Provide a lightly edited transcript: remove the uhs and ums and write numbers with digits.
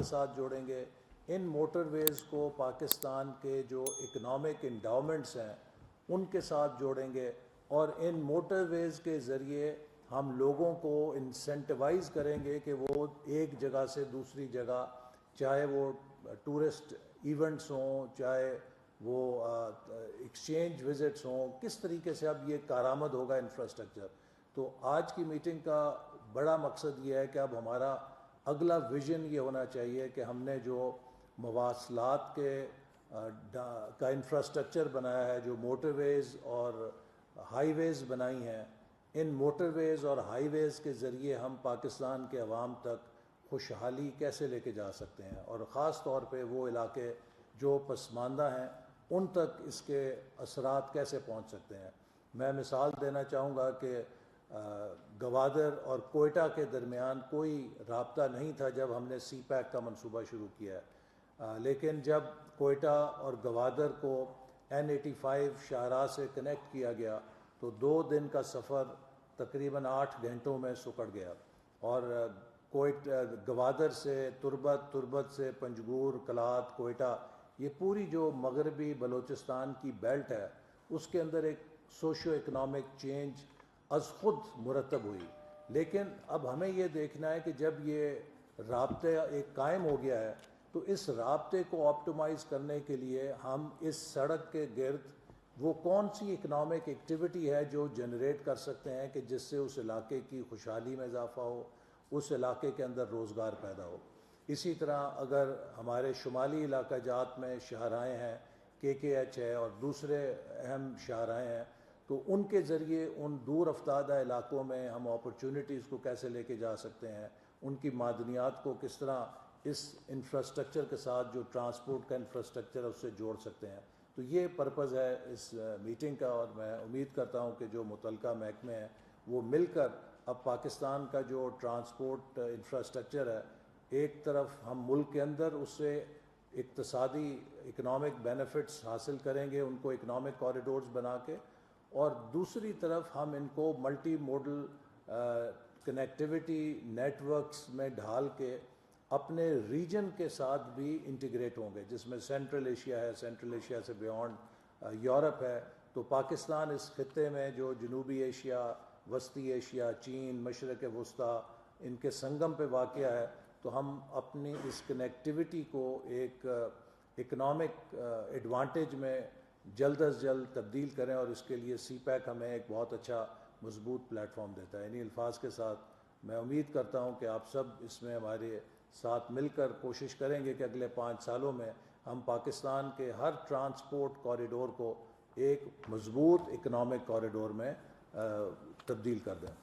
ساتھ جوڑیں گے، ان موٹر ویز کو پاکستان کے جو اکنامک انڈاؤمنٹس ہیں ان کے ساتھ جوڑیں گے، اور ان موٹر ویز کے ذریعے ہم لوگوں کو انسینٹیوائز کریں گے کہ وہ ایک جگہ سے دوسری جگہ، چاہے وہ ٹورسٹ ایونٹس ہوں، چاہے وہ ایکسچینج وزٹس ہوں، کس طریقے سے اب یہ کارآمد ہوگا انفراسٹرکچر۔ تو آج کی میٹنگ کا بڑا مقصد یہ ہے کہ اب ہمارا اگلا ویژن یہ ہونا چاہیے کہ ہم نے جو مواصلات کے کا انفراسٹرکچر بنایا ہے، جو موٹر ویز اور ہائی ویز بنائی ہیں، ان موٹر ویز اور ہائی ویز کے ذریعے ہم پاکستان کے عوام تک خوشحالی کیسے لے کے جا سکتے ہیں، اور خاص طور پہ وہ علاقے جو پسماندہ ہیں ان تک اس کے اثرات کیسے پہنچ سکتے ہیں۔ میں مثال دینا چاہوں گا کہ گوادر اور کوئٹہ کے درمیان کوئی رابطہ نہیں تھا جب ہم نے سی پیک کا منصوبہ شروع کیا ہے، لیکن جب کوئٹہ اور گوادر کو N85 شاہراہ سے کنیکٹ کیا گیا تو 2 دن کا سفر تقریباً 8 گھنٹوں میں سکڑ گیا، اور گوادر سے تربت، تربت سے پنجگور، کلات، کوئٹہ، یہ پوری جو مغربی بلوچستان کی بیلٹ ہے اس کے اندر ایک سوشو اکنامک چینج از خود مرتب ہوئی۔ لیکن اب ہمیں یہ دیکھنا ہے کہ جب یہ رابطہ ایک قائم ہو گیا ہے تو اس رابطے کو آپٹیمائز کرنے کے لیے ہم اس سڑک کے گرد وہ کون سی اکنامک ایکٹیویٹی ہے جو جنریٹ کر سکتے ہیں کہ جس سے اس علاقے کی خوشحالی میں اضافہ ہو، اس علاقے کے اندر روزگار پیدا ہو۔ اسی طرح اگر ہمارے شمالی علاقہ جات میں شاہراہیں ہیں، KKH ہے اور دوسرے اہم شاہراہیں ہیں، تو ان کے ذریعے ان دور افتادہ علاقوں میں ہم اپرچونٹیز کو کیسے لے کے جا سکتے ہیں، ان کی معدنیات کو کس طرح اس انفراسٹرکچر کے ساتھ جو ٹرانسپورٹ کا انفراسٹرکچر ہے اس سے جوڑ سکتے ہیں۔ تو یہ پرپز ہے اس میٹنگ کا، اور میں امید کرتا ہوں کہ جو متعلقہ محکمے ہیں وہ مل کر اب پاکستان کا جو ٹرانسپورٹ انفراسٹرکچر ہے، ایک طرف ہم ملک کے اندر اس سے اقتصادی اکنامک بینیفٹس حاصل کریں گے ان کو اکنامک کوریڈورز بنا کے، اور دوسری طرف ہم ان کو multi modal connectivity networks میں ڈھال کے اپنے ریجن کے ساتھ بھی انٹیگریٹ ہوں گے، جس میں سینٹرل ایشیا ہے، سینٹرل ایشیا سے بیونڈ یورپ ہے۔ تو پاکستان اس خطے میں جو جنوبی ایشیا، وسطی ایشیا، چین، مشرق وسطیٰ، ان کے سنگم پہ واقع ہے، تو ہم اپنی اس کنیکٹیوٹی کو ایک اکنامک ایڈوانٹیج میں جلد از جلد تبدیل کریں، اور اس کے لیے سی پیک ہمیں ایک بہت اچھا مضبوط پلیٹ فارم دیتا ہے۔ انہی الفاظ کے ساتھ میں امید کرتا ہوں کہ آپ سب اس میں ہمارے ساتھ مل کر کوشش کریں گے کہ اگلے 5 سالوں میں ہم پاکستان کے ہر ٹرانسپورٹ کوریڈور کو ایک مضبوط اکنامک کوریڈور میں تبدیل کر دیں۔